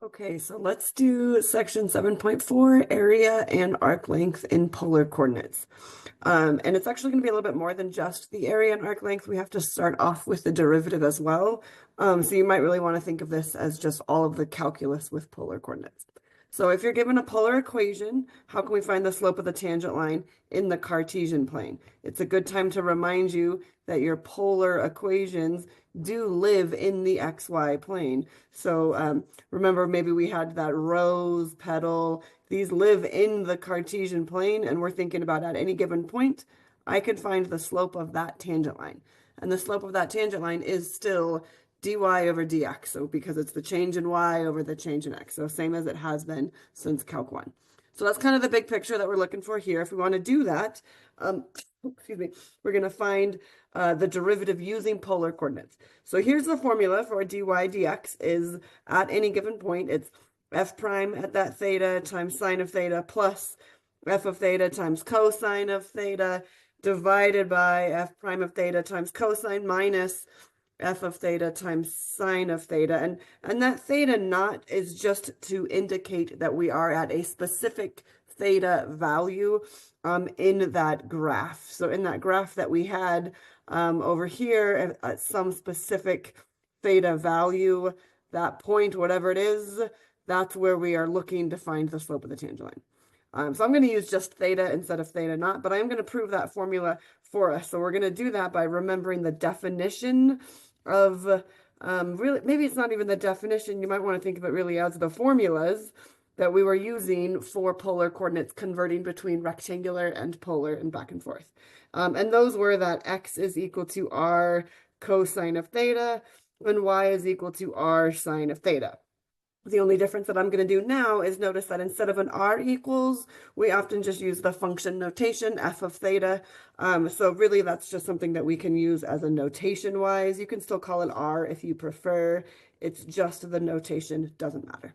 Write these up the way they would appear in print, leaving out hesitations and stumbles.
Okay, so let's do section 7.4, area and arc length in polar coordinates. And it's actually going to be a little bit more than just the area and arc length. We have to start off with the derivative as well. So you might really want to think of this as just all of the calculus with polar coordinates. So if you're given a polar equation, how can we find the slope of the tangent line in the Cartesian plane? It's a good time to remind you that your polar equations do live in the XY plane. So remember, maybe we had that rose petal. These live in the Cartesian plane, and we're thinking about at any given point, I could find the slope of that tangent line. And the slope of that tangent line is still dy over dx. So because it's the change in y over the change in x. So same as it has been since Calc 1. So that's kind of the big picture that we're looking for here. If we want to do that, excuse me, we're going to find the derivative using polar coordinates. So here's the formula for dy dx is at any given point, it's f prime at that theta times sine of theta plus f of theta times cosine of theta divided by f prime of theta times cosine minus f of theta times sine of theta. And that theta naught is just to indicate that we are at a specific theta value in that graph. So in that graph that we had over here at some specific theta value, that point, whatever it is, that's where we are looking to find the slope of the tangent line. So I'm going to use just theta instead of theta naught, but I'm going to prove that formula for us. So we're going to do that by remembering the definition of really, maybe it's not even the definition. You might want to think of it really as the formulas that we were using for polar coordinates, converting between rectangular and polar and back and forth. And those were that x is equal to r cosine of theta and y is equal to r sine of theta. The only difference that I'm going to do now is notice that instead of an r equals, we often just use the function notation, f of theta. So really that's just something that we can use as a notation wise. You can still call it r if you prefer. It's just the notation, doesn't matter.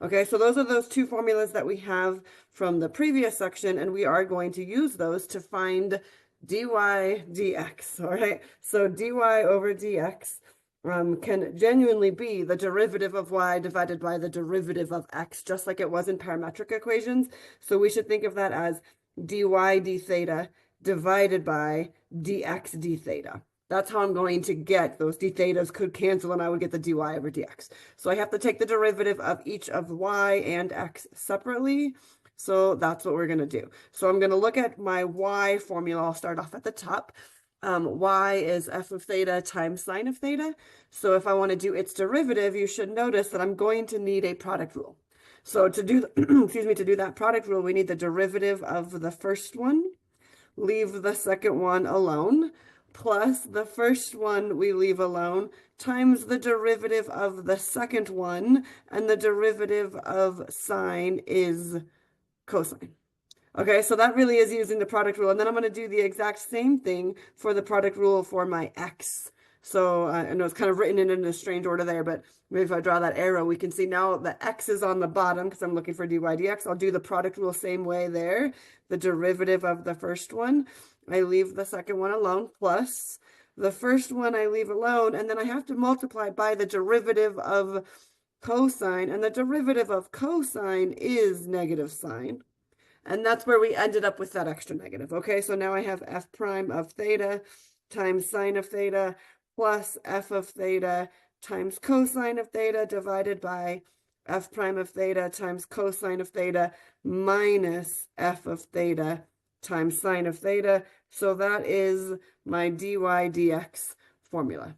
Okay, so those are those two formulas that we have from the previous section, and we are going to use those to find dy dx, all right? So dy over dx can genuinely be the derivative of y divided by the derivative of x, just like it was in parametric equations. So we should think of that as dy d theta divided by dx d theta. That's how I'm going to get those d thetas could cancel and I would get the dy over dx. So I have to take the derivative of each of y and x separately. So that's what we're going to do. So I'm going to look at my y formula. I'll start off at the top. Y is f of theta times sine of theta. So if I want to do its derivative, you should notice that I'm going to need a product rule. So to do, excuse me, to do that product rule, we need the derivative of the first one, leave the second one alone, plus the first one we leave alone, times the derivative of the second one, and the derivative of sine is cosine. Okay, so that really is using the product rule. And then I'm going to do the exact same thing for the product rule for my x. So I know it's kind of written in a strange order there, but maybe if I draw that arrow, we can see now the x is on the bottom because I'm looking for dy dx. I'll do the product rule same way there. The derivative of the first one, I leave the second one alone, plus the first one I leave alone, and then I have to multiply by the derivative of cosine, and the derivative of cosine is negative sine. And that's where we ended up with that extra negative. Okay, so now I have f prime of theta times sine of theta plus f of theta times cosine of theta divided by f prime of theta times cosine of theta minus f of theta times sine of theta. So that is my dy dx formula.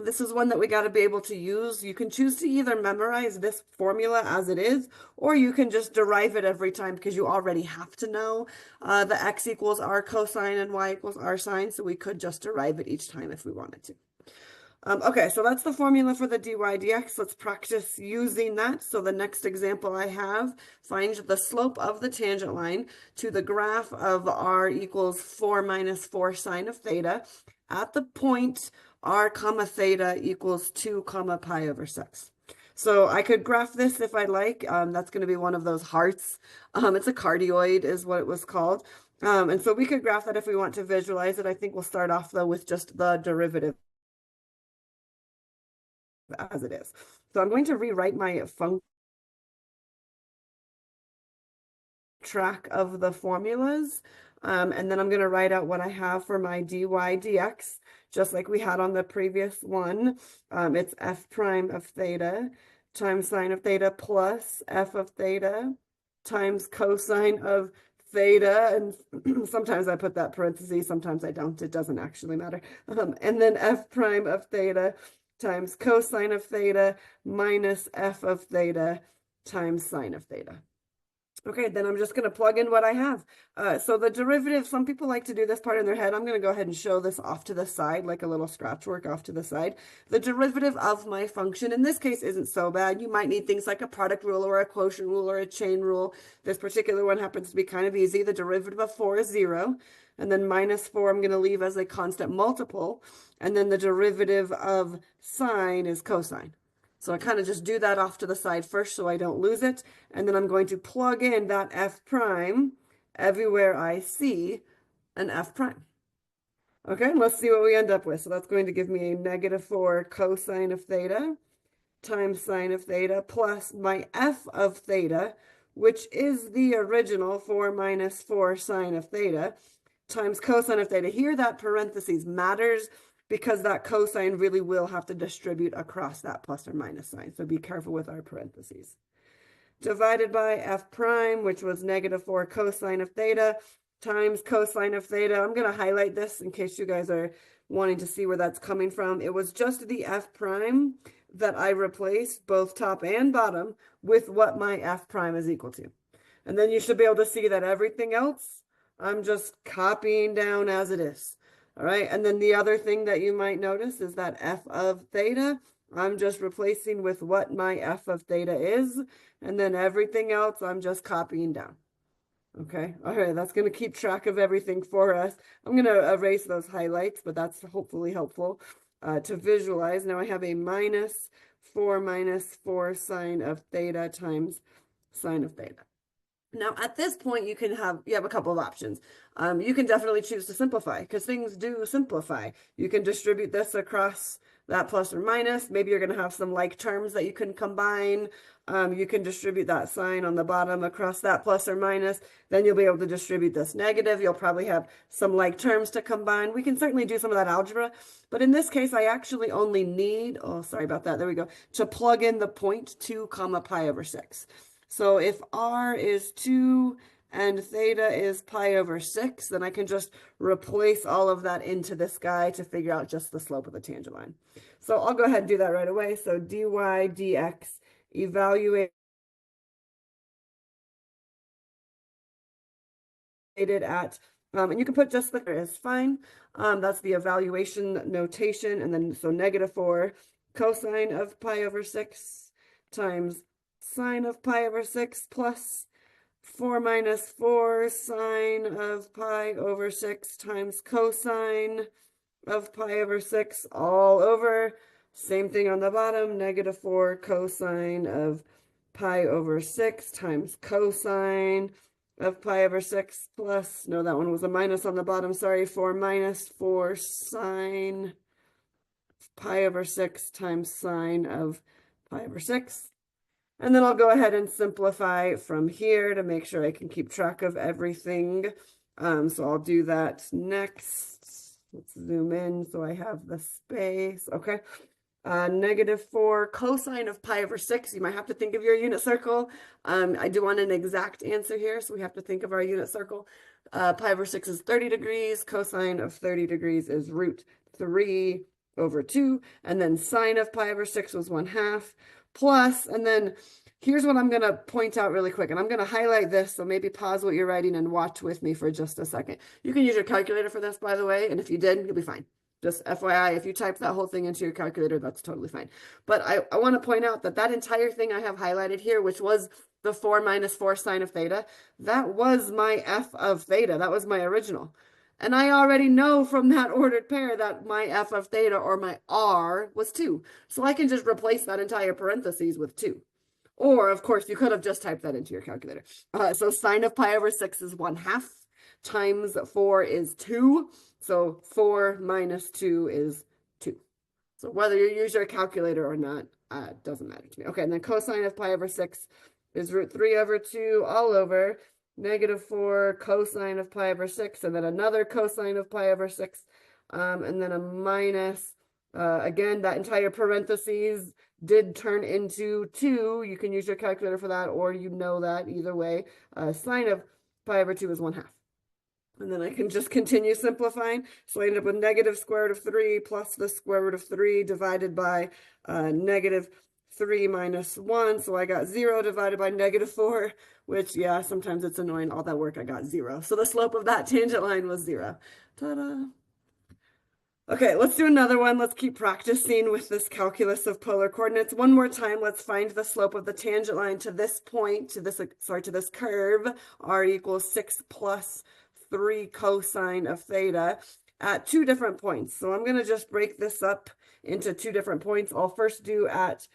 This is one that we got to be able to use. You can choose to either memorize this formula as it is, or you can just derive it every time because you already have to know the x equals r cosine and y equals r sine, so we could just derive it each time if we wanted to. Okay, so that's the formula for the dy dx. Let's practice using that. So the next example I have, find the slope of the tangent line to the graph of r equals 4 minus 4 sine of theta at the point r comma theta equals 2 comma pi over 6. So I could graph this if I like. That's going to be one of those hearts. It's a cardioid is what it was called. And so we could graph that if we want to visualize it. I think we'll start off though with just the derivative as it is. So I'm going to rewrite my function track of the formulas. And then I'm going to write out what I have for my dy dx, just like we had on the previous one. It's f prime of theta times sine of theta plus f of theta times cosine of theta. And sometimes I put that parenthesis, sometimes I don't. It doesn't actually matter. And then f prime of theta times cosine of theta minus f of theta times sine of theta. Okay, then I'm just going to plug in what I have. So the derivative, some people like to do this part in their head. I'm going to go ahead and show this off to the side, like a little scratch work off to the side. The derivative of my function in this case isn't so bad. You might need things like a product rule or a quotient rule or a chain rule. This particular one happens to be kind of easy. The derivative of 4 is 0. And then minus 4 I'm going to leave as a constant multiple. And then the derivative of sine is cosine. So I kind of just do that off to the side first so I don't lose it. And then I'm going to plug in that f prime everywhere I see an f prime. Okay, let's see what we end up with. So that's going to give me a -4 cosine of theta times sine of theta plus my f of theta, which is the original 4 minus 4 sine of theta, times cosine of theta. Here that parentheses matters, because that cosine really will have to distribute across that plus or minus sign. So be careful with our parentheses. Divided by f prime, which was -4 cosine of theta, times cosine of theta. I'm going to highlight this in case you guys are wanting to see where that's coming from. It was just the f prime that I replaced, both top and bottom, with what my f prime is equal to. And then you should be able to see that everything else, I'm just copying down as it is. All right, and then the other thing that you might notice is that f of theta, I'm just replacing with what my f of theta is, and then everything else I'm just copying down. Okay, all right, that's going to keep track of everything for us. I'm going to erase those highlights, but that's hopefully helpful to visualize. Now I have a -4 minus 4 sine of theta times sine of theta. Now, at this point, you have a couple of options. You can definitely choose to simplify, because things do simplify. You can distribute this across that plus or minus. Maybe you're going to have some like terms that you can combine. You can distribute that sign on the bottom across that plus or minus. Then you'll be able to distribute this negative. You'll probably have some like terms to combine. We can certainly do some of that algebra. But in this case, I actually only need, oh, sorry about that. There we go, to plug in the 0.2 comma pi over 6. So if r is 2 and theta is pi over 6, then I can just replace all of that into this guy to figure out just the slope of the tangent line. So I'll go ahead and do that right away. So dy dx evaluated at, and you can put just the is fine. That's the evaluation notation. And then so -4 cosine of pi over 6 times sine of pi over 6 plus 4 minus 4 sine of pi over 6 times cosine of pi over 6 all over. Same thing on the bottom, -4 cosine of pi over 6 times cosine of pi over 6 plus, no, that one was a minus on the bottom, sorry, 4 minus 4 sine pi over 6 times sine of pi over 6. And then I'll go ahead and simplify from here to make sure I can keep track of everything. So I'll do that next. Let's zoom in so I have the space. Okay. -4 cosine of pi over 6. You might have to think of your unit circle. I do want an exact answer here, so we have to think of our unit circle. Pi over 6 is 30 degrees. Cosine of 30 degrees is √3 over 2. And then sine of pi over 6 was 1/2. Plus, and then here's what I'm going to point out really quick, and I'm going to highlight this, so maybe pause what you're writing and watch with me for just a second. You can use your calculator for this, by the way, and if you did, you'll be fine. Just FYI, if you type that whole thing into your calculator, that's totally fine. But I want to point out that that entire thing I have highlighted here, which was the 4 minus 4 sine of theta, that was my f of theta. That was my original. And I already know from that ordered pair that my f of theta, or my r, was 2. So I can just replace that entire parentheses with 2. Or, of course, you could have just typed that into your calculator. So sine of pi over 6 is 1/2 times 4 is 2. So 4 minus 2 is 2. So whether you use your calculator or not, doesn't matter to me. Okay, and then cosine of pi over 6 is root 3 over 2 all over -4 cosine of pi over 6, and then another cosine of pi over 6, and then a minus, again, that entire parentheses did turn into 2. You can use your calculator for that, or you know that either way. Sine of pi over 2 is 1/2. And then I can just continue simplifying. So I end up with negative square root of 3 plus the square root of 3 divided by -3 minus 1. So I got 0 divided by -4, which, yeah, sometimes it's annoying. All that work, I got 0. So the slope of that tangent line was 0. Ta-da! Okay, let's do another one. Let's keep practicing with this calculus of polar coordinates. One more time, let's find the slope of the tangent line to this point, to this curve, r equals 6 plus 3 cosine of theta at 2 different points. So I'm going to just break this up into 2 different points. I'll first do at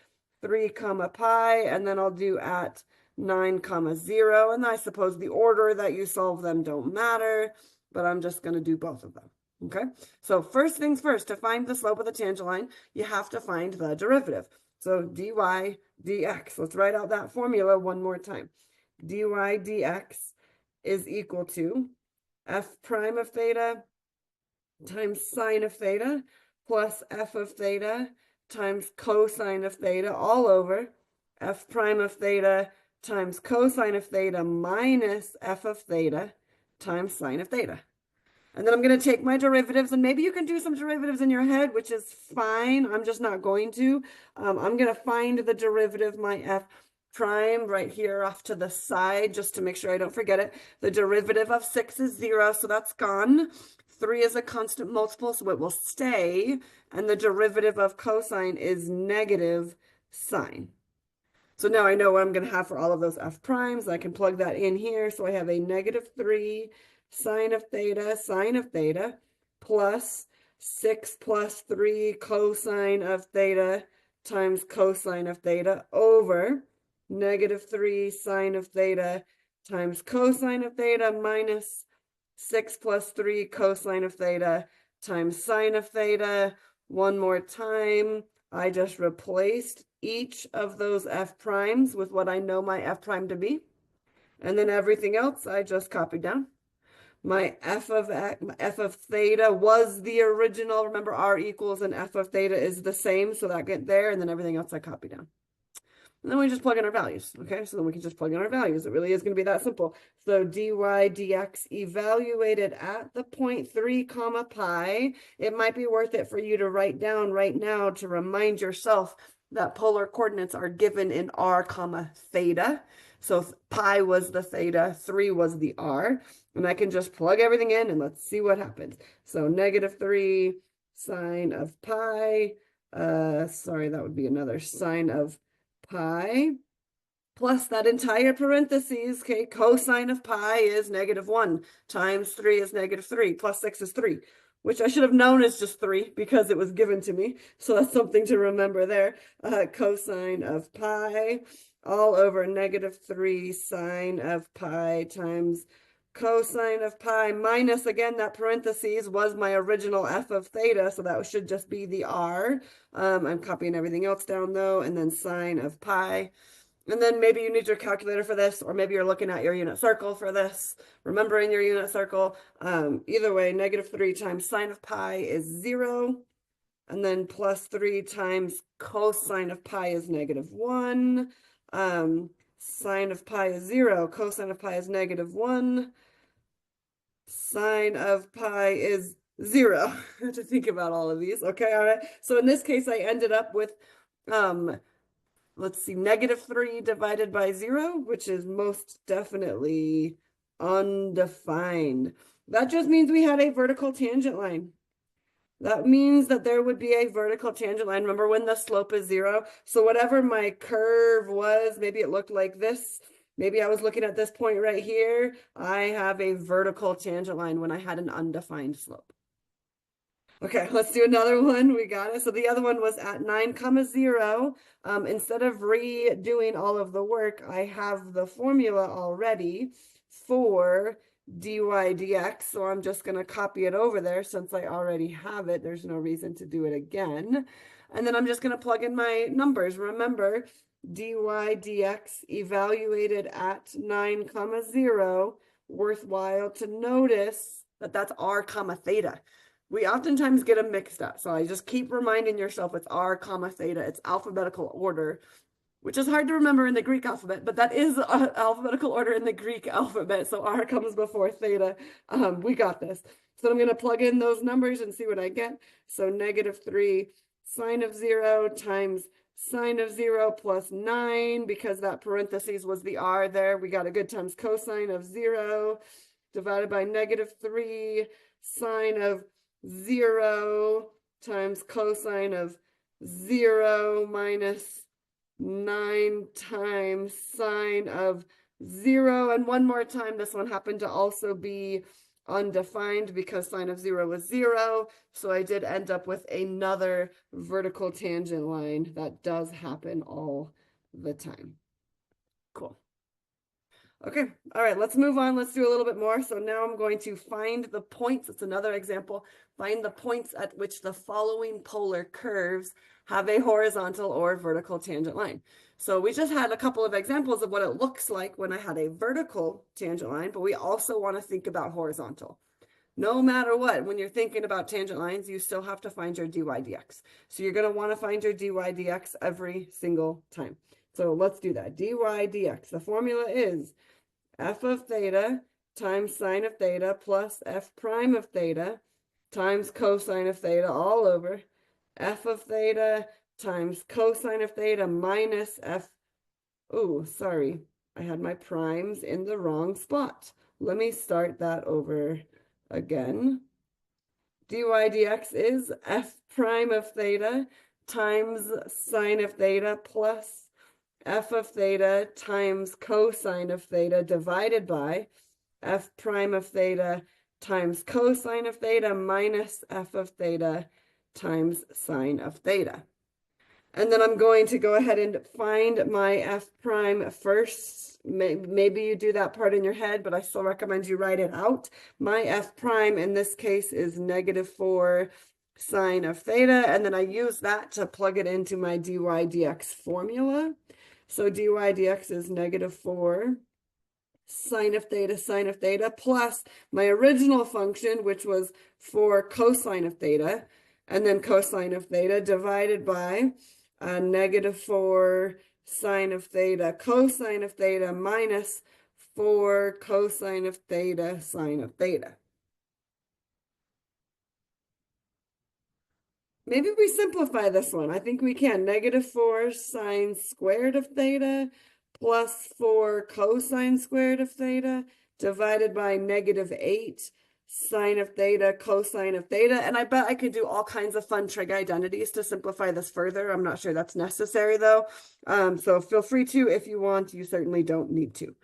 3 comma pi, and then I'll do at 9 comma 0. And I suppose the order that you solve them don't matter, but I'm just going to do both of them. Okay, so first things first, to find the slope of the tangent line, you have to find the derivative. So dy dx, let's write out that formula one more time. Dy dx is equal to f prime of theta times sine of theta plus f of theta times cosine of theta all over f prime of theta times cosine of theta minus f of theta times sine of theta. And then I'm going to take my derivatives, and maybe you can do some derivatives in your head, which is fine. I'm just not going to. I'm going to find the derivative, my f prime, right here off to the side, just to make sure I don't forget it. The derivative of 6 is 0, so that's gone. 3 is a constant multiple, so it will stay. And the derivative of cosine is negative sine. So now I know what I'm going to have for all of those f primes. I can plug that in here. So I have a -3 sine of theta plus 6 plus 3 cosine of theta times cosine of theta over -3 sine of theta times cosine of theta minus 6 plus 3 cosine of theta times sine of theta. One more time, I just replaced each of those f primes with what I know my f prime to be. And then everything else I just copied down. My f of theta was the original. Remember, r equals and f of theta is the same, so that get there, and then everything else I copy down. And then we just plug in our values, okay? So then we can just plug in our values. It really is going to be that simple. So dy dx evaluated at the point 3 comma pi. It might be worth it for you to write down right now to remind yourself that polar coordinates are given in r comma theta. So pi was the theta, 3 was the r. And I can just plug everything in and let's see what happens. So -3 sine of pi, sorry, that would be another sine of pi, plus that entire parentheses, okay, cosine of pi is -1, times 3 is -3, plus 6 is 3, which I should have known is just 3 because it was given to me. So that's something to remember there. Cosine of pi all over -3 sine of pi times cosine of pi minus, again, that parentheses was my original f of theta, so that should just be the r. I'm copying everything else down, though, and then sine of pi. And then maybe you need your calculator for this, or maybe you're looking at your unit circle for this, remembering your unit circle. Either way, -3 times sine of pi is 0, and then plus 3 times cosine of pi is -1. Sine of pi is 0, cosine of pi is -1. Sine of pi is 0. I have to think about all of these. Okay, all right. So in this case, I ended up with, let's see, -3 divided by 0, which is most definitely undefined. That just means we had a vertical tangent line. That means that there would be a vertical tangent line. Remember when the slope is 0? So whatever my curve was, maybe it looked like this. Maybe I was looking at this point right here. I have a vertical tangent line when I had an undefined slope. Okay, let's do another one. We got it. So the other one was at 9 comma 0. Instead of redoing all of the work, I have the formula already for dy dx. So I'm just going to copy it over there since I already have it. There's no reason to do it again. And then I'm just going to plug in my numbers. Remember, dy dx evaluated at 9, 0, worthwhile to notice that that's r comma theta. We oftentimes get them mixed up. So I just keep reminding yourself it's r comma theta. It's alphabetical order, which is hard to remember in the Greek alphabet, but that is alphabetical order in the Greek alphabet. So r comes before theta. We got this. So I'm going to plug in those numbers and see what I get. So -3 sine of 0 times sine of 0 plus 9, because that parentheses was the r there. We got a good times cosine of 0 divided by -3 sine of 0 times cosine of 0 minus 9 times sine of 0. And one more time, this one happened to also be undefined because sine of 0 was 0. So I did end up with another vertical tangent line. That does happen all the time. Cool. Okay, all right, let's move on. Let's do a little bit more. So now I'm going to find the points. It's another example. Find the points at which the following polar curves have a horizontal or vertical tangent line. So we just had a couple of examples of what it looks like when I had a vertical tangent line, but we also want to think about horizontal. No matter what, when you're thinking about tangent lines, you still have to find your dy dx. So you're going to want to find your dy dx every single time. So let's do that. Dy dx. The formula is f of theta times sine of theta plus f prime of theta times cosine of theta all over f of theta times cosine of theta minus f. Oh, sorry. I had my primes in the wrong spot. Let me start that over again. Dy dx is f prime of theta times sine of theta plus f of theta times cosine of theta divided by f prime of theta times cosine of theta minus f of theta times sine of theta. And then I'm going to go ahead and find my f prime first. Maybe you do that part in your head, but I still recommend you write it out. My f prime in this case is -4 sine of theta, and then I use that to plug it into my dy dx formula. So dy dx is -4 sine of theta plus my original function, which was 4 cosine of theta, and then cosine of theta divided by -4 sine of theta cosine of theta minus 4 cosine of theta sine of theta. Maybe we simplify this one. I think we can. -4 sine squared of theta plus 4 cosine squared of theta divided by -8 sine of theta cosine of theta. And I bet I could do all kinds of fun trig identities to simplify this further. I'm not sure that's necessary though. So feel free to if you want. You certainly don't need to.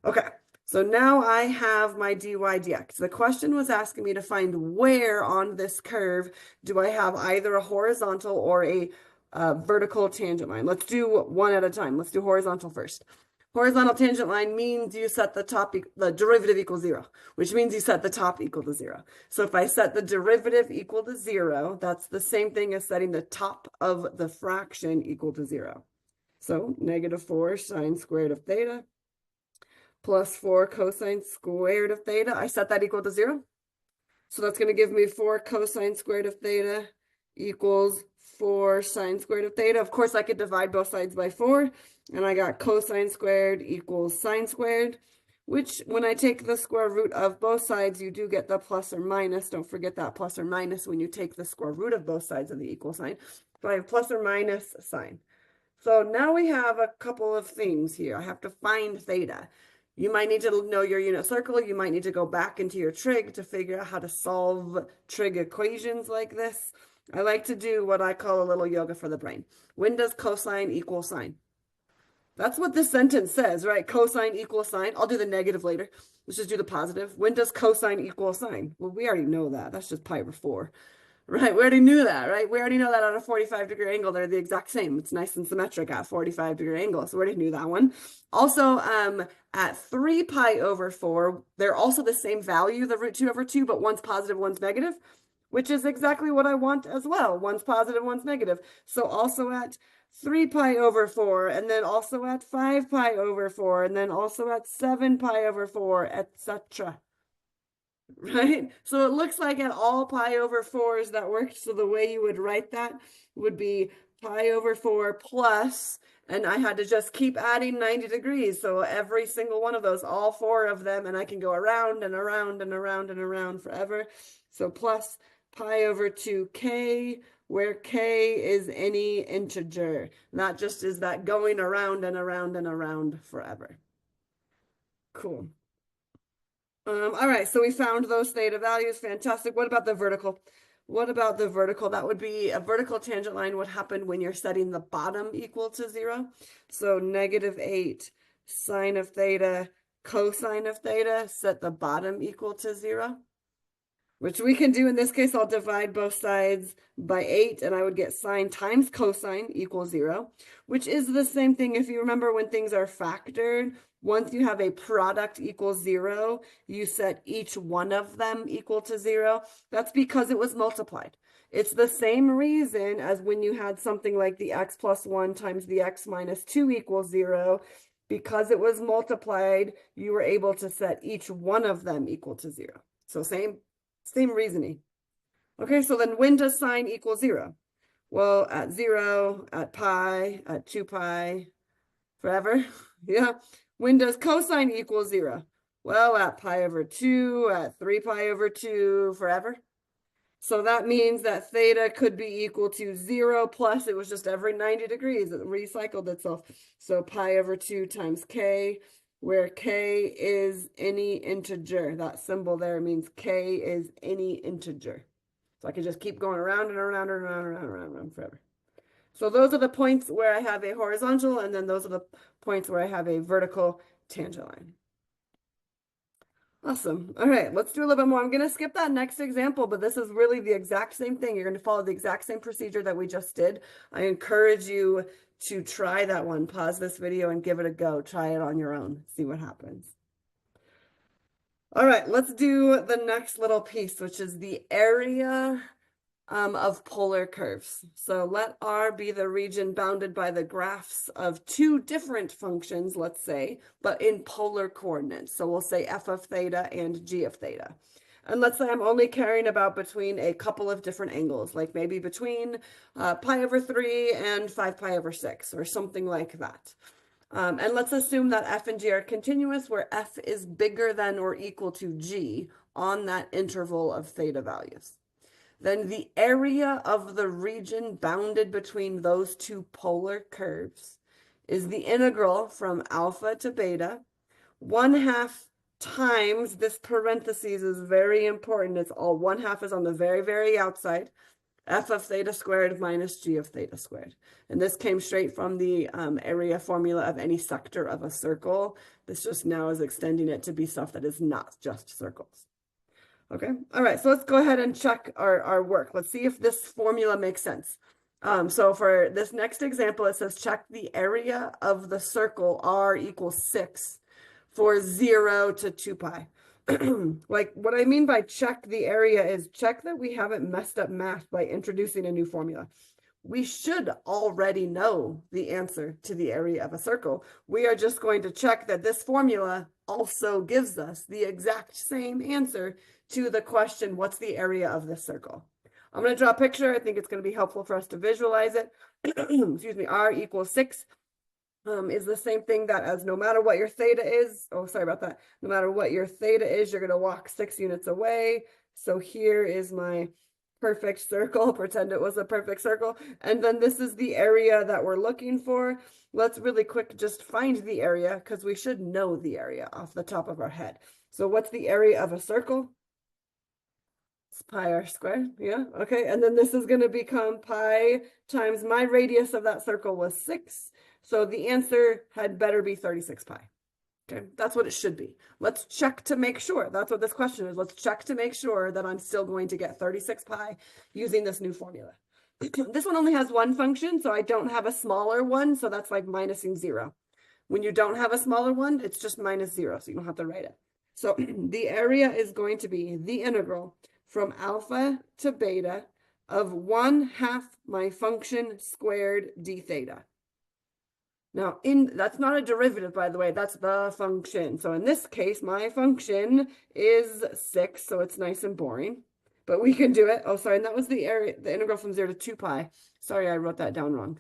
Okay. So now I have my dy dx. The question was asking me to find where on this curve do I have either a horizontal or a vertical tangent line. Let's do one at a time. Let's do horizontal first. Horizontal tangent line means you set the top, the derivative equals 0, which means you set the top equal to 0. So if I set the derivative equal to 0, that's the same thing as setting the top of the fraction equal to 0. So -4 sine squared of theta plus 4 cosine squared of theta. I set that equal to 0. So that's going to give me 4 cosine squared of theta equals 4 sine squared of theta. Of course, I could divide both sides by 4, and I got cosine squared equals sine squared, which when I take the square root of both sides, you do get the plus or minus. Don't forget that plus or minus when you take the square root of both sides of the equal sign. So I have plus or minus sign. So now we have a couple of things here. I have to find theta. You might need to know your unit circle. You might need to go back into your trig to figure out how to solve trig equations like this. I like to do what I call a little yoga for the brain. When does cosine equal sine? That's what this sentence says, right? Cosine equals sine. I'll do the negative later. Let's just do the positive. When does cosine equal sine? Well, we already know that. That's just pi over 4. Right, we already knew that, right? We already know that at a 45-degree angle, they're the exact same. It's nice and symmetric at 45-degree angle, so we already knew that one. Also, at 3 pi over 4, they're also the same value, the root 2 over 2, but one's positive, one's negative. which is exactly what I want as well. One's positive, one's negative. So also at 3 pi over 4, and then also at 5 pi over 4, and then also at 7 pi over 4, etc. Right? So it looks like at all pi over 4s that worked. So the way you would write that would be pi over 4 plus, and I had to just keep adding 90 degrees. So every single one of those, all 4 of them, and I can go around and around and around and around forever. So plus pi over 2k, where k is any integer. Not just is that going around and around and around forever. Cool. All right, so we found those theta values. Fantastic. What about the vertical? What about the vertical? That would be a vertical tangent line would happen when you're setting the bottom equal to 0. So -8 sine of theta, cosine of theta, set the bottom equal to 0. Which we can do in this case. I'll divide both sides by 8, and I would get sine times cosine equals 0, which is the same thing. If you remember when things are factored, once you have a product equals 0, you set each one of them equal to 0. That's because it was multiplied. It's the same reason as when you had something like the x plus 1 times the x minus 2 equals 0. Because it was multiplied, you were able to set each one of them equal to 0. So same reasoning. Okay, so then when does sine equal 0? Well, at 0, at pi, at 2 pi, forever. Yeah. When does cosine equal 0? Well, at pi over 2, at 3 pi over 2, forever. So that means that theta could be equal to 0 plus, it was just every 90 degrees, it recycled itself. So pi over 2 times k, where k is any integer. That symbol there means k is any integer. So I can just keep going around and around and around and around and around, and around forever. So those are the points where I have a horizontal, and then those are the points where I have a vertical tangent line. Awesome. All right, let's do a little bit more. I'm going to skip that next example, but this is really the exact same thing. You're going to follow the exact same procedure that we just did. I encourage you to try that one. Pause this video and give it a go. Try it on your own. See what happens. All right, let's do the next little piece, which is the area of polar curves. So let R be the region bounded by the graphs of 2 different functions, let's say, but in polar coordinates. So we'll say f of theta and g of theta. And let's say I'm only caring about between a couple of different angles, like maybe between pi over 3 and 5 pi over 6, or something like that. And let's assume that f and g are continuous, where f is bigger than or equal to g on that interval of theta values. Then the area of the region bounded between those 2 polar curves is the integral from alpha to beta. 1/2 times, this parentheses is very important. It's all 1/2 is on the very, very outside. F of theta squared minus g of theta squared. And this came straight from the area formula of any sector of a circle. This just now is extending it to be stuff that is not just circles. Okay, all right, so let's go ahead and check our work. Let's see if this formula makes sense. So for this next example, it says check the area of the circle R equals 6 for 0 to 2 pi. Like, what I mean by check the area is check that we haven't messed up math by introducing a new formula. We should already know the answer to the area of a circle. We are just going to check that this formula also gives us the exact same answer to the question, what's the area of this circle? I'm going to draw a picture. I think it's going to be helpful for us to visualize it. Excuse me, R equals 6 is the same thing that as no matter what your theta is, oh, sorry about that. No matter what your theta is, you're going to walk 6 units away. So here is my perfect circle. Pretend it was a perfect circle. And then this is the area that we're looking for. Let's really quick just find the area, because we should know the area off the top of our head. So what's the area of a circle? It's pi r squared. Yeah, okay. And then this is going to become pi times my radius of that circle was 6. So the answer had better be 36 pi. Okay, that's what it should be. Let's check to make sure. That's what this question is. Let's check to make sure that I'm still going to get 36 pi using this new formula. This one only has one function, so I don't have a smaller one. So that's like minusing 0. When you don't have a smaller one, it's just minus 0. So you don't have to write it. So the area is going to be the integral from alpha to beta of 1/2 my function squared d theta. Now, that's not a derivative, by the way, that's the function. So in this case, my function is 6, so it's nice and boring. But we can do it. Oh, sorry, and that was the integral from 0 to 2 pi. Sorry, I wrote that down wrong.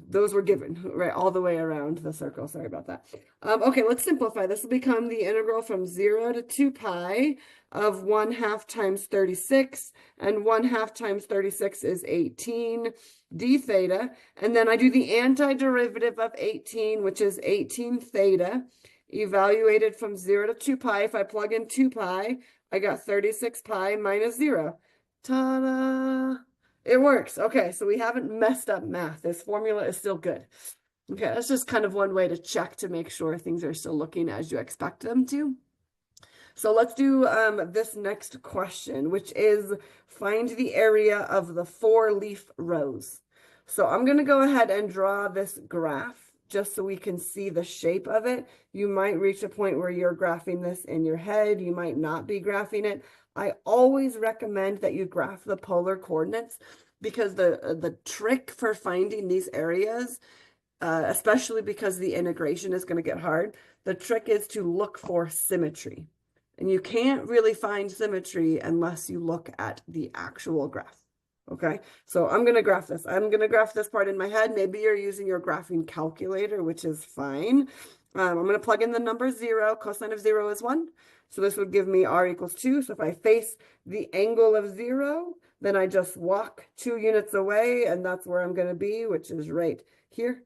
Those were given, right, all the way around the circle. Sorry about that. Okay, let's simplify. This will become the integral from 0 to 2 pi of 1/2 times 36, and 1/2 times 36 is 18 d theta, and then I do the antiderivative of 18, which is 18 theta, evaluated from 0 to 2 pi. If I plug in 2 pi, I got 36 pi minus 0. Ta-da! It works. Okay, so we haven't messed up math. This formula is still good. Okay, that's just kind of one way to check to make sure things are still looking as you expect them to. So let's do this next question, which is find the area of the 4-leaf rows. So I'm going to go ahead and draw this graph just so we can see the shape of it. You might reach a point where you're graphing this in your head. You might not be graphing it. I always recommend that you graph the polar coordinates because the trick for finding these areas, especially because the integration is going to get hard, the trick is to look for symmetry. And you can't really find symmetry unless you look at the actual graph. Okay, so I'm going to graph this. I'm going to graph this part in my head. Maybe you're using your graphing calculator, which is fine. I'm going to plug in the number 0. Cosine of 0 is 1. So this would give me r equals 2. So if I face the angle of 0, then I just walk 2 units away, and that's where I'm going to be, which is right here.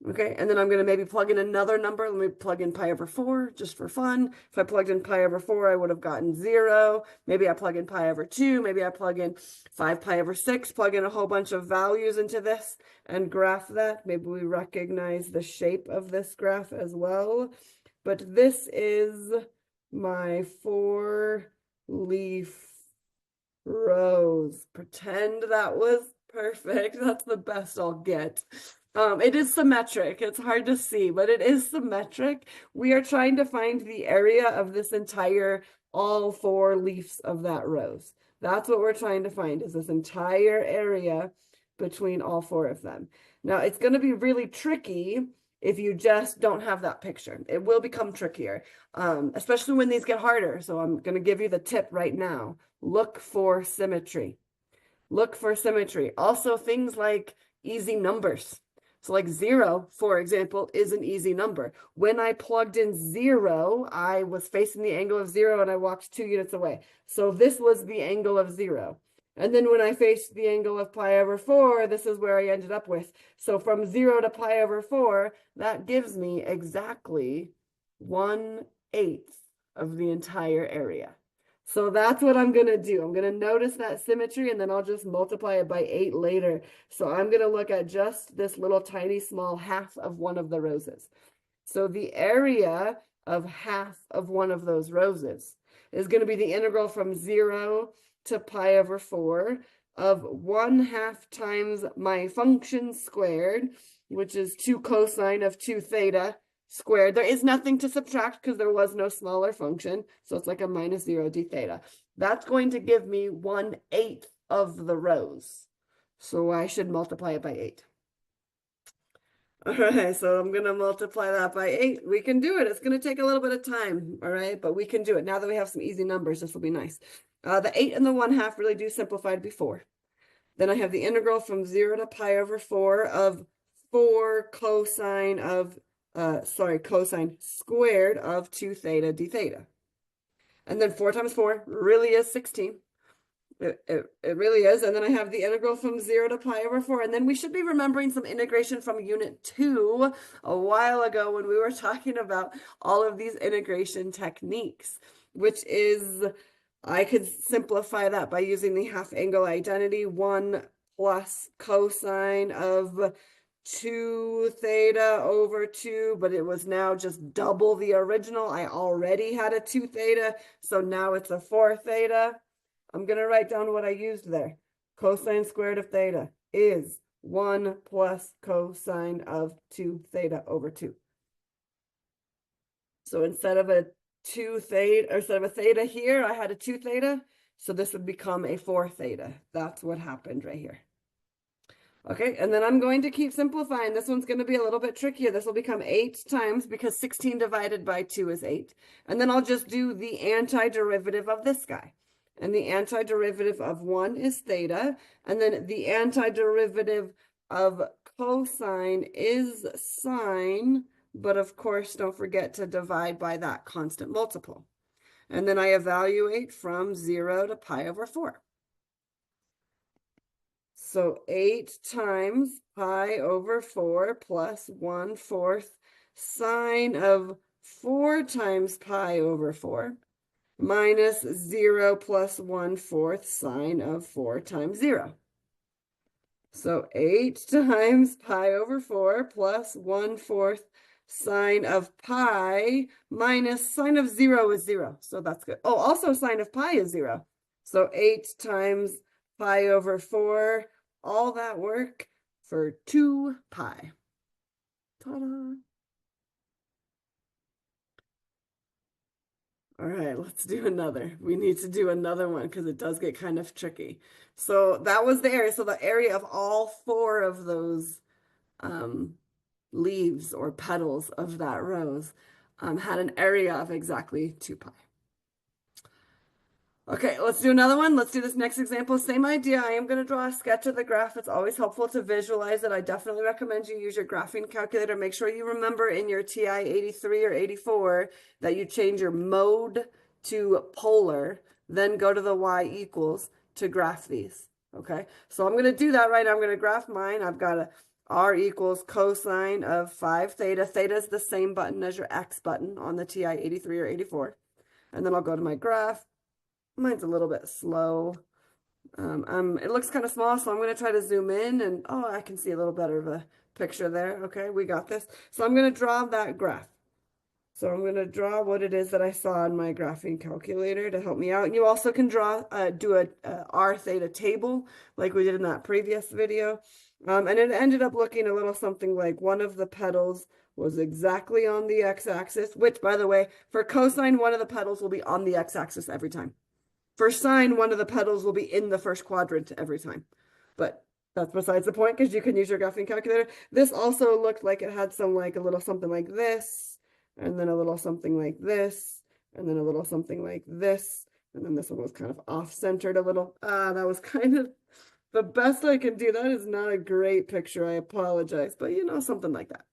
Okay, and then I'm going to maybe plug in another number. Let me plug in pi over 4 just for fun. If I plugged in pi over 4, I would have gotten 0. Maybe I plug in pi over 2. Maybe I plug in 5 pi over 6, plug in a whole bunch of values into this and graph that. Maybe we recognize the shape of this graph as well. But this is my 4-leaf rows. Pretend that was perfect. That's the best I'll get. It is symmetric. It's hard to see, but it is symmetric. We are trying to find the area of this entire, all 4 leaves of that rows. That's what we're trying to find, is this entire area between all 4 of them. Now, it's going to be really tricky if you just don't have that picture. It will become trickier, especially when these get harder. So I'm going to give you the tip right now. Look for symmetry. Look for symmetry. Also, things like easy numbers. So like 0, for example, is an easy number. When I plugged in 0, I was facing the angle of 0 and I walked 2 units away. So this was the angle of 0. And then when I faced the angle of pi over 4, this is where I ended up with. So from 0 to pi over 4, that gives me exactly 1/8 of the entire area. So that's what I'm going to do. I'm going to notice that symmetry, and then I'll just multiply it by 8 later. So I'm going to look at just this little tiny small half of one of the roses. So the area of half of one of those roses is going to be the integral from 0 to pi over 4 of 1/2 times my function squared, which is 2 cosine of 2 theta squared. There is nothing to subtract because there was no smaller function. So it's like a minus 0 d theta. That's going to give me 1/8 of the rows. So I should multiply it by 8. All right, so I'm going to multiply that by 8. We can do it. It's going to take a little bit of time, all right? But we can do it. Now that we have some easy numbers, this will be nice. The 8 and the 1/2 really do simplified before. Then I have the integral from 0 to pi over 4 of 4 cosine of cosine squared of 2 theta d theta. And then 4 times 4 really is 16. It really is. And then I have the integral from 0 to pi over 4. And then we should be remembering some integration from unit 2 a while ago when we were talking about all of these integration techniques, which is, I could simplify that by using the half angle identity, 1 plus cosine of 2 theta over 2, but it was now just double the original. I already had a 2 theta, so now it's a 4 theta. I'm going to write down what I used there. Cosine squared of theta is 1 plus cosine of 2 theta over 2. So instead of a 2 theta, or instead of a theta here, I had a 2 theta. So this would become a 4 theta. That's what happened right here. Okay, and then I'm going to keep simplifying. This one's going to be a little bit trickier. This will become 8 times because 16 divided by 2 is 8. And then I'll just do the antiderivative of this guy. And the antiderivative of 1 is theta. And then the antiderivative of cosine is sine. But of course, don't forget to divide by that constant multiple. And then I evaluate from 0 to pi over 4. So 8 times pi over 4 plus 1/4 sine of 4 times pi over 4 minus 0 plus 1/4 sine of 4 times 0. So 8 times pi over 4 plus 1/4 sine of pi minus sine of 0 is 0. So that's good. Oh, also sine of pi is 0. So 8 times pi over 4, all that work for 2 pi. Ta-da! All right, let's do another. We need to do another one because it does get kind of tricky. So that was the area. So the area of all 4 of those leaves or petals of that rose had an area of exactly 2 pi. Okay, let's do another one. Let's do this next example. Same idea. I am going to draw a sketch of the graph. It's always helpful to visualize it. I definitely recommend you use your graphing calculator. Make sure you remember in your TI 83 or 84 that you change your mode to polar, then go to the y equals to graph these. Okay, so I'm going to do that right now. I'm going to graph mine. I've got a r equals cosine of 5 theta. Theta is the same button as your x button on the TI 83 or 84. And then I'll go to my graph. Mine's a little bit slow. It looks kind of small, so I'm going to try to zoom in and, oh, I can see a little better of a picture there. Okay, we got this. So I'm going to draw that graph. So I'm going to draw what it is that I saw in my graphing calculator to help me out. You also can draw, do a r theta table like we did in that previous video. And it ended up looking a little something like one of the petals was exactly on the x-axis, which, by the way, for cosine, one of the petals will be on the x-axis every time. For sine, one of the petals will be in the first quadrant every time. But that's besides the point because you can use your graphing calculator. This also looked like it had some like a little something like this, and then a little something like this, and then a little something like this. And then this one was kind of off-centered a little. That was kind of the best I can do. That is not a great picture. I apologize, but you know, something like that.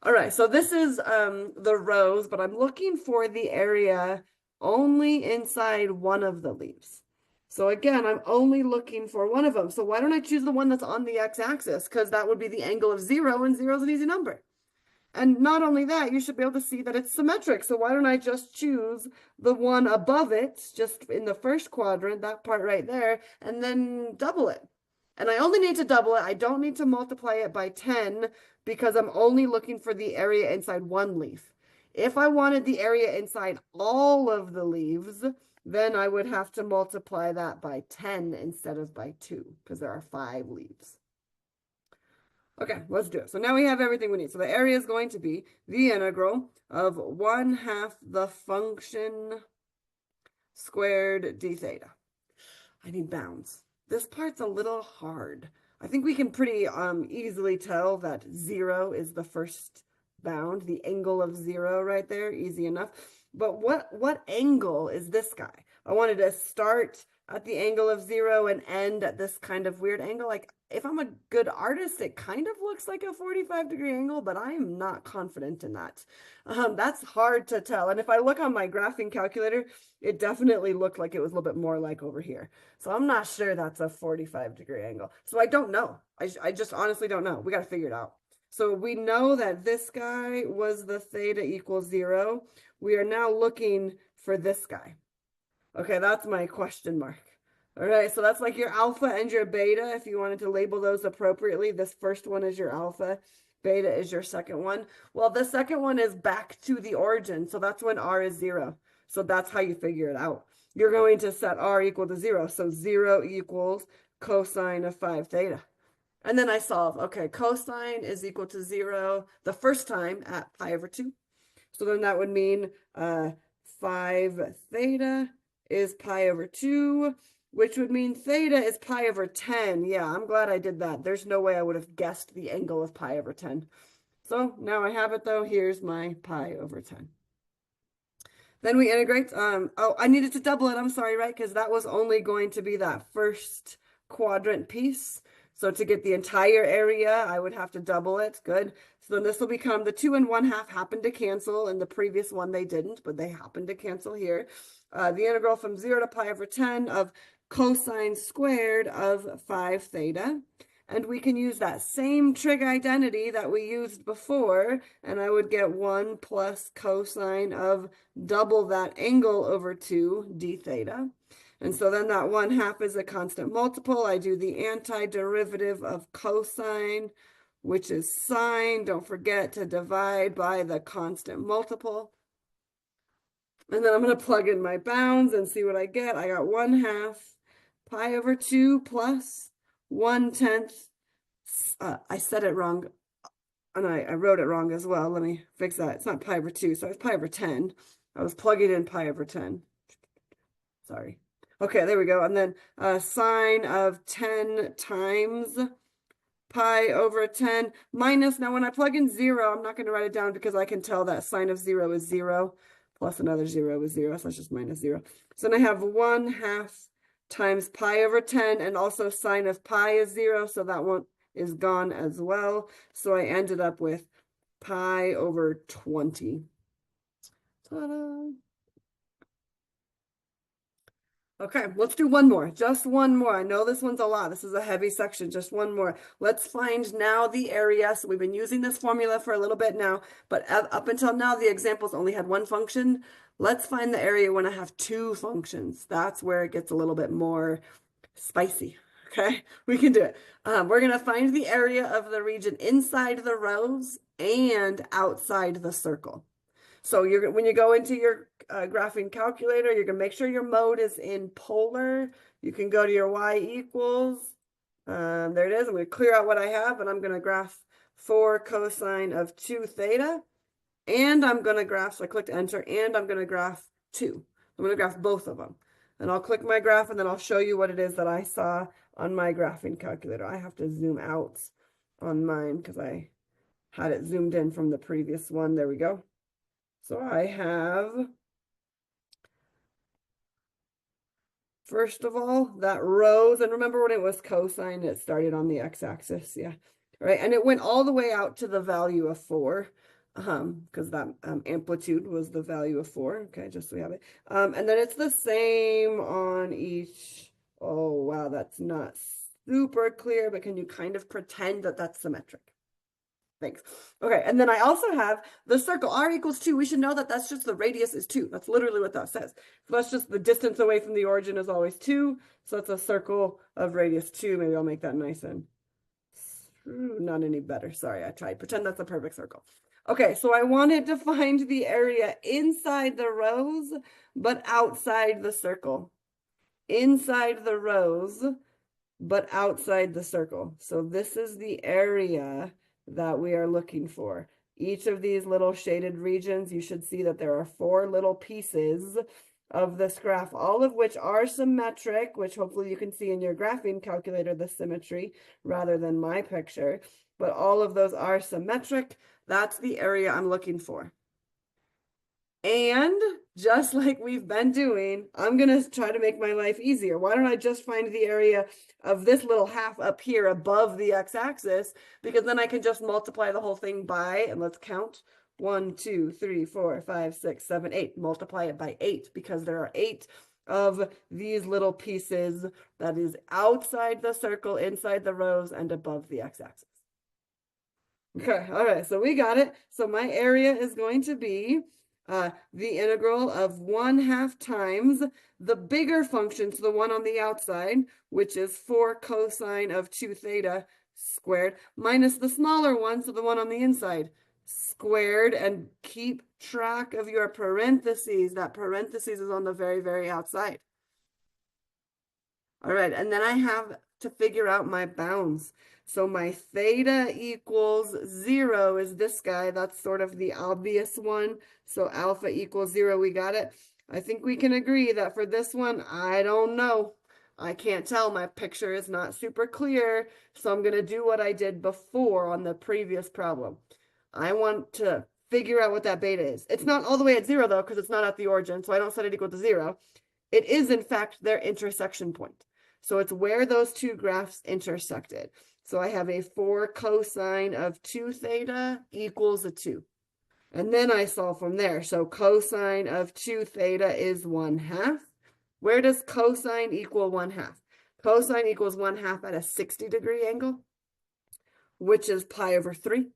All right, so this is the rose, but I'm looking for the area only inside one of the leaves. So again, I'm only looking for one of them. So why don't I choose the one that's on the x-axis? Because that would be the angle of 0, and 0 is an easy number. And not only that, you should be able to see that it's symmetric. So why don't I just choose the one above it, just in the first quadrant, that part right there, and then double it. And I only need to double it. I don't need to multiply it by 10 because I'm only looking for the area inside one leaf. If I wanted the area inside all of the leaves, then I would have to multiply that by 10 instead of by 2 because there are 5 leaves. Okay, let's do it. So now we have everything we need. So the area is going to be the integral of 1/2 the function squared d theta. I need bounds. This part's a little hard. I think we can pretty easily tell that 0 is the first bound, the angle of 0 right there, easy enough. But what angle is this guy? I wanted to start at the angle of 0 and end at this kind of weird angle. Like, if I'm a good artist, it kind of looks like a 45-degree angle, but I am not confident in that. That's hard to tell. And if I look on my graphing calculator, it definitely looked like it was a little bit more like over here. So I'm not sure that's a 45-degree angle. So I don't know. I just honestly don't know. We got to figure it out. So we know that this guy was the theta equals 0. We are now looking for this guy. Okay, that's my question mark. All right, so that's like your alpha and your beta. If you wanted to label those appropriately, this first one is your alpha, beta is your second one. Well, the second one is back to the origin, so that's when r is 0. So that's how you figure it out. You're going to set r equal to 0. So 0 equals cosine of 5 theta. And then I solve. Okay, cosine is equal to 0 the first time at pi over 2. So then that would mean 5 theta is pi over 2, which would mean theta is pi over 10. Yeah, I'm glad I did that. There's no way I would have guessed the angle of pi over 10. So now I have it though. Here's my pi over 10. Then we integrate, oh, I needed to double it. I'm sorry, right? Because that was only going to be that first quadrant piece. So to get the entire area, I would have to double it. Good. So then this will become the 2 and 1/2 happened to cancel. In the previous one, they didn't, but they happened to cancel here. The integral from 0 to pi over 10 of cosine squared of 5 theta. And we can use that same trig identity that we used before, and I would get 1 plus cosine of double that angle over 2 d theta. And so then that 1/2 is a constant multiple. I do the antiderivative of cosine, which is sine. Don't forget to divide by the constant multiple. And then I'm going to plug in my bounds and see what I get. I got 1/2 pi over 2 plus 1/10. I said it wrong, and I wrote it wrong as well. Let me fix that. It's not pi over 2, so it's pi over 10. I was plugging in pi over 10. Sorry. Okay, there we go. And then sine of 10 times pi over 10 minus, now when I plug in 0, I'm not going to write it down because I can tell that sine of 0 is 0 plus another 0 is 0, so it's just minus 0. So then I have 1/2 times pi over 10, and also sine of pi is 0, so that one is gone as well. So I ended up with pi over 20. Ta-da! Okay, let's do one more, just one more. I know this one's a lot. This is a heavy section, just one more. Let's find now the area. So we've been using this formula for a little bit now, but up until now, the examples only had one function. Let's find the area when I have two functions. That's where it gets a little bit more spicy. Okay, we can do it. We're going to find the area of the region inside the rows and outside the circle. So when you go into your graphing calculator, you're going to make sure your mode is in polar. You can go to your y equals. There it is. I'm going to clear out what I have, and I'm going to graph 4 cosine of 2 theta. And I'm going to graph, so I clicked enter, and I'm going to graph 2. I'm going to graph both of them. And I'll click my graph, and then I'll show you what it is that I saw on my graphing calculator. I have to zoom out on mine because I had it zoomed in from the previous one. There we go. So I have, first of all, that rows, and remember when it was cosine, it started on the x-axis, yeah, right? And it went all the way out to the value of 4, because that amplitude was the value of 4, okay, just so we have it. And then it's the same on each, oh, wow, that's not super clear, but can you kind of pretend that that's symmetric? Thanks. Okay, and then I also have the circle, r equals 2. We should know that that's just the radius is 2. That's literally what that says. So that's just the distance away from the origin is always 2. So it's a circle of radius 2. Maybe I'll make that nice and not any better. Sorry, I tried. Pretend that's a perfect circle. Okay, so I wanted to find the area inside the rows, but outside the circle. Inside the rows, but outside the circle. So this is the area that we are looking for. Each of these little shaded regions, you should see that there are 4 little pieces of this graph, all of which are symmetric, which hopefully you can see in your graphing calculator, the symmetry, rather than my picture. But all of those are symmetric. That's the area I'm looking for. And just like we've been doing, I'm going to try to make my life easier. Why don't I just find the area of this little half up here above the x-axis, because then I can just multiply the whole thing by, and let's count, 1, 2, 3, 4, 5, 6, 7, 8. Multiply it by 8 because there are 8 of these little pieces that is outside the circle, inside the rows, and above the x-axis. Okay, all right, so we got it. So my area is going to be the integral of 1/2 times the bigger function, so the one on the outside, which is 4 cosine of 2 theta squared, minus the smaller one, so the one on the inside, squared, and keep track of your parentheses. That parentheses is on the very, very outside. All right, and then I have to figure out my bounds. So my theta equals 0 is this guy. That's sort of the obvious one. So alpha equals 0, we got it. I think we can agree that for this one, I don't know. I can't tell. My picture is not super clear, so I'm going to do what I did before on the previous problem. I want to figure out what that beta is. It's not all the way at 0, though, because it's not at the origin, so I don't set it equal to 0. It is, in fact, their intersection point. So it's where those two graphs intersected. So I have a 4 cosine of 2 theta equals a 2. And then I solve from there. So cosine of 2 theta is 1/2. Where does cosine equal 1/2? Cosine equals 1/2 at a 60-degree angle, which is pi over 3.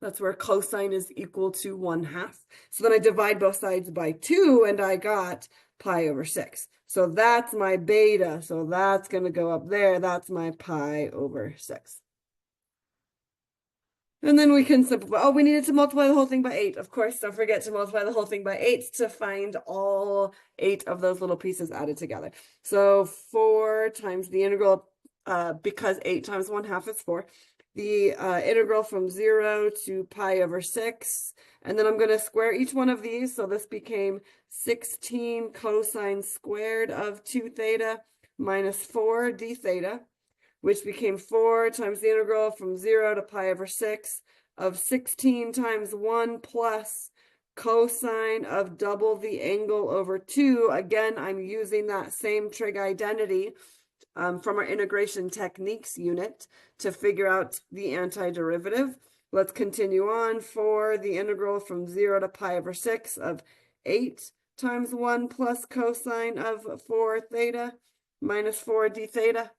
That's where cosine is equal to 1/2. So then I divide both sides by 2, and I got pi over 6. So that's my beta. So that's going to go up there. That's my pi over 6. And then we can simplify. Oh, we needed to multiply the whole thing by 8. Of course, don't forget to multiply the whole thing by 8 to find all 8 of those little pieces added together. So 4 times the integral, because 8 times 1/2 is 4. The integral from 0 to pi over 6. And then I'm going to square each one of these. So this became 16 cosine squared of 2 theta minus 4 d theta, which became 4 times the integral from 0 to pi over 6 of 16 times 1 plus cosine of double the angle over 2. Again, I'm using that same trig identity from our integration techniques unit to figure out the antiderivative. Let's continue on for the integral from 0 to pi over 6 of 8 times 1 plus cosine of 4 theta minus 4 d theta.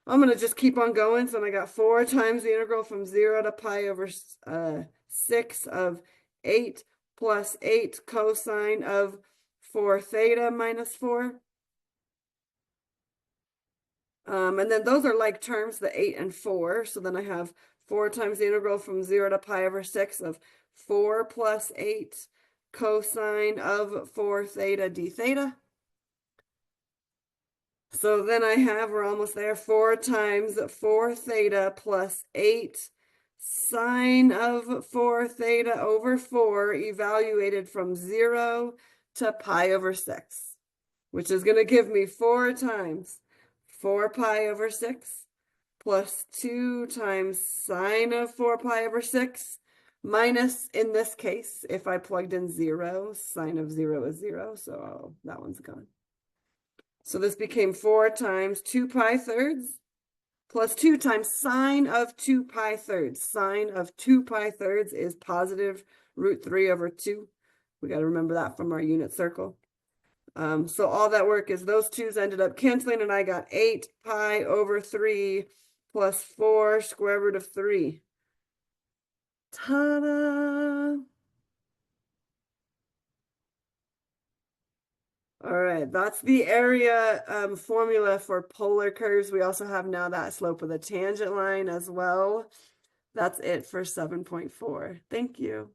I'm going to just keep on going. So I got 4 times the integral from 0 to pi over 6 of 8 plus 8 cosine of 4 theta minus 4. And then those are like terms, the 8 and 4. So then I have 4 times the integral from 0 to pi over 6 of 4 plus 8 cosine of 4 theta d theta. So then I have, we're almost there, 4 times 4 theta plus 8 sine of 4 theta over 4 evaluated from 0 to pi over 6, which is going to give me 4 times 4 pi over 6 plus 2 times sine of 4 pi over 6 minus, in this case, if I plugged in 0, sine of 0 is 0, so that one's gone. So this became 4 times 2 pi thirds plus 2 times sine of 2 pi thirds. Sine of 2 pi thirds is positive root 3 over 2. We got to remember that from our unit circle. So all that work is those 2's ended up canceling, and I got 8 pi over 3 plus 4 square root of 3. Ta-da! All right, that's the area formula for polar curves. We also have now that slope of the tangent line as well. That's it for 7.4. Thank you.